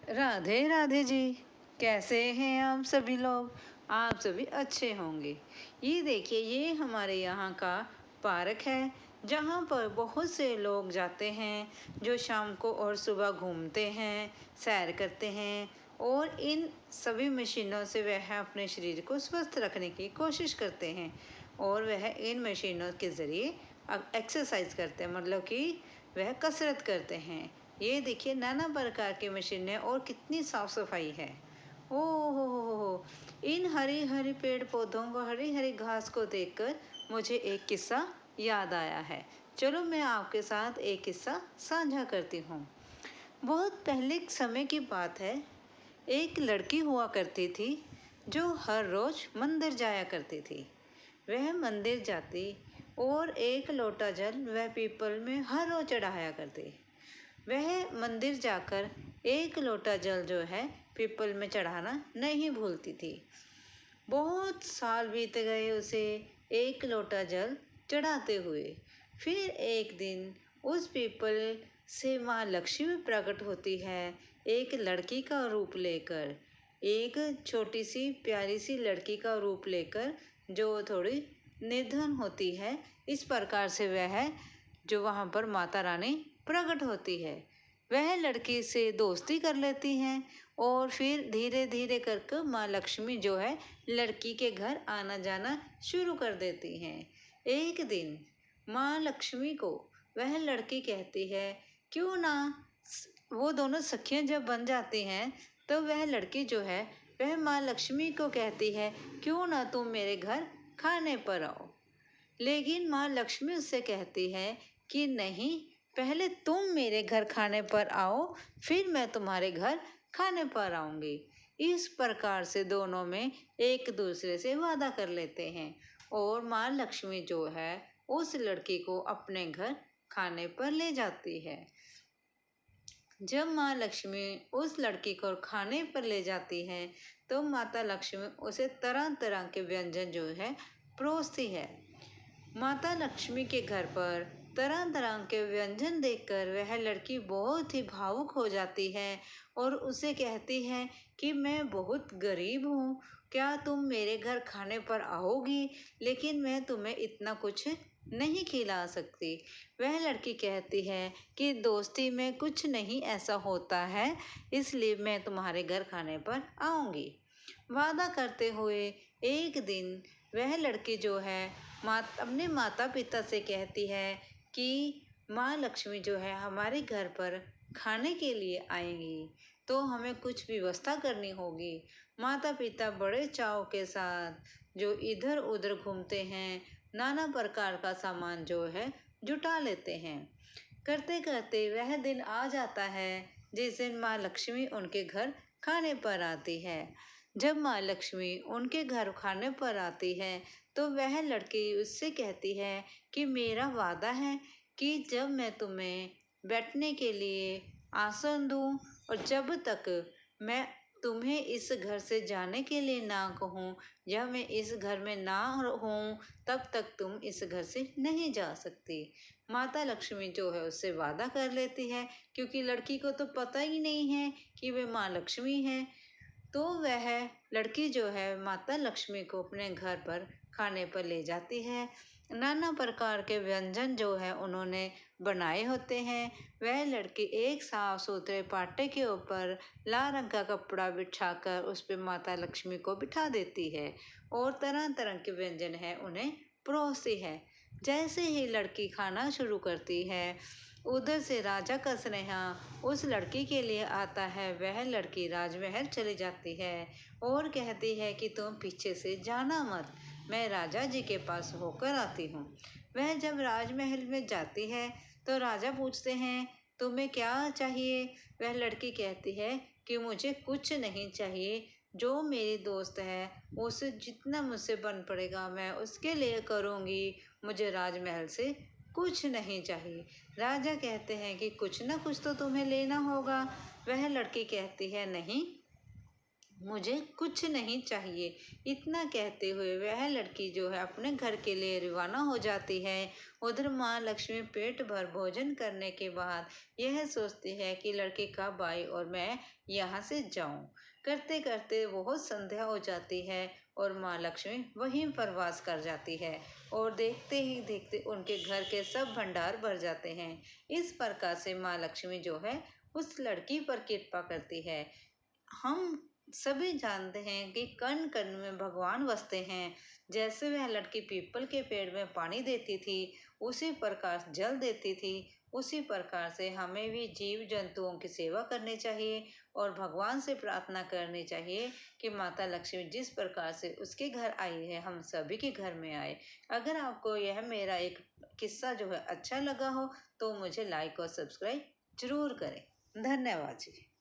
राधे राधे जी। कैसे हैं आप सभी लोग? आप सभी अच्छे होंगे। ये देखिए, ये हमारे यहाँ का पार्क है जहाँ पर बहुत से लोग जाते हैं, जो शाम को और सुबह घूमते हैं, सैर करते हैं और इन सभी मशीनों से वह अपने शरीर को स्वस्थ रखने की कोशिश करते हैं और वह इन मशीनों के ज़रिए एक्सरसाइज करते हैं, मतलब कि वह कसरत करते हैं। ये देखिए, नाना प्रकार की मशीनें और कितनी साफ सफाई है। ओ हो, इन हरी हरी पेड़ पौधों को, हरी हरी घास को देखकर मुझे एक किस्सा याद आया है। चलो मैं आपके साथ एक किस्सा साझा करती हूँ। बहुत पहले समय की बात है। एक लड़की हुआ करती थी जो हर रोज मंदिर जाया करती थी। वह मंदिर जाती और एक लोटा जल वह पीपल में हर रोज चढ़ाया करती। वह मंदिर जाकर एक लोटा जल जो है पीपल में चढ़ाना नहीं भूलती थी। बहुत साल बीत गए उसे एक लोटा जल चढ़ाते हुए। फिर एक दिन उस पीपल से माँ लक्ष्मी प्रकट होती है, एक लड़की का रूप लेकर, एक छोटी सी प्यारी सी लड़की का रूप लेकर, जो थोड़ी निर्धन होती है। इस प्रकार से वह जो वहाँ पर माता रानी प्रकट होती है, वह लड़की से दोस्ती कर लेती हैं और फिर धीरे धीरे करके माँ लक्ष्मी जो है लड़की के घर आना जाना शुरू कर देती हैं। एक दिन माँ लक्ष्मी को वह लड़की कहती है, क्यों ना वो दोनों सखियाँ जब बन जाती हैं तो वह लड़की जो है वह माँ लक्ष्मी को कहती है, क्यों ना तुम मेरे घर खाने पर आओ। लेकिन माँ लक्ष्मी उससे कहती है कि नहीं, पहले तुम मेरे घर खाने पर आओ, फिर मैं तुम्हारे घर खाने पर आऊँगी। इस प्रकार से दोनों में एक दूसरे से वादा कर लेते हैं और माँ लक्ष्मी जो है उस लड़की को अपने घर खाने पर ले जाती है। जब माँ लक्ष्मी उस लड़की को खाने पर ले जाती है तो माता लक्ष्मी उसे तरह तरह के व्यंजन जो है परोसती है। माता लक्ष्मी के घर पर तरह तरह के व्यंजन देखकर वह लड़की बहुत ही भावुक हो जाती है और उसे कहती है कि मैं बहुत गरीब हूँ, क्या तुम मेरे घर खाने पर आओगी? लेकिन मैं तुम्हें इतना कुछ नहीं खिला सकती। वह लड़की कहती है कि दोस्ती में कुछ नहीं ऐसा होता है, इसलिए मैं तुम्हारे घर खाने पर आऊँगी। वादा करते हुए एक दिन वह लड़की जो है अपने माता पिता से कहती है कि माँ लक्ष्मी जो है हमारे घर पर खाने के लिए आएंगी, तो हमें कुछ व्यवस्था करनी होगी। माता पिता बड़े चाव के साथ जो इधर उधर घूमते हैं, नाना प्रकार का सामान जो है जुटा लेते हैं। करते करते वह दिन आ जाता है जिस दिन माँ लक्ष्मी उनके घर खाने पर आती है। जब माँ लक्ष्मी उनके घर खाने पर आती है तो वह लड़की उससे कहती है कि मेरा वादा है कि जब मैं तुम्हें बैठने के लिए आसन दूं और जब तक मैं तुम्हें इस घर से जाने के लिए ना कहूँ या मैं इस घर में ना हूँ, तब तक तुम इस घर से नहीं जा सकती। माता लक्ष्मी जो है उससे वादा कर लेती है, क्योंकि लड़की को तो पता ही नहीं है कि वे माँ लक्ष्मी है। तो वह लड़की जो है माता लक्ष्मी को अपने घर पर खाने पर ले जाती है। नाना प्रकार के व्यंजन जो है उन्होंने बनाए होते हैं। वह लड़की एक साफ सुथरे पाटे के ऊपर लाल रंग का कपड़ा बिछाकर उस पर माता लक्ष्मी को बिठा देती है और तरह तरह के व्यंजन है उन्हें परोसती है। जैसे ही लड़की खाना शुरू करती है, उधर से राजा का स्नेहा उस लड़की के लिए आता है। वह लड़की राजमहल चली जाती है और कहती है कि तुम पीछे से जाना मत, मैं राजा जी के पास होकर आती हूँ। वह जब राजमहल में जाती है तो राजा पूछते हैं, तुम्हें क्या चाहिए? वह लड़की कहती है कि मुझे कुछ नहीं चाहिए, जो मेरी दोस्त है उसे जितना मुझसे बन पड़ेगा मैं उसके लिए करूँगी, मुझे राजमहल से कुछ नहीं चाहिए। राजा कहते हैं कि कुछ ना कुछ तो तुम्हें लेना होगा। वह लड़की कहती है, नहीं, मुझे कुछ नहीं चाहिए। इतना कहते हुए वह लड़की जो है अपने घर के लिए रवाना हो जाती है। उधर माँ लक्ष्मी पेट भर भोजन करने के बाद यह सोचती है कि लड़के कब आए और मैं यहाँ से जाऊँ। करते करते बहुत संध्या हो जाती है और माँ लक्ष्मी वहीं पर वास कर जाती है और देखते ही देखते उनके घर के सब भंडार भर जाते हैं। इस प्रकार से माँ लक्ष्मी जो है उस लड़की पर कृपा करती है। हम सभी जानते हैं कि कण कण में भगवान बसते हैं। जैसे वह लड़की पीपल के पेड़ में पानी देती थी, उसी प्रकार जल देती थी, उसी प्रकार से हमें भी जीव जंतुओं की सेवा करनी चाहिए और भगवान से प्रार्थना करनी चाहिए कि माता लक्ष्मी जिस प्रकार से उसके घर आई है हम सभी के घर में आए। अगर आपको यह मेरा एक किस्सा जो है अच्छा लगा हो तो मुझे लाइक और सब्सक्राइब जरूर करें। धन्यवाद जी।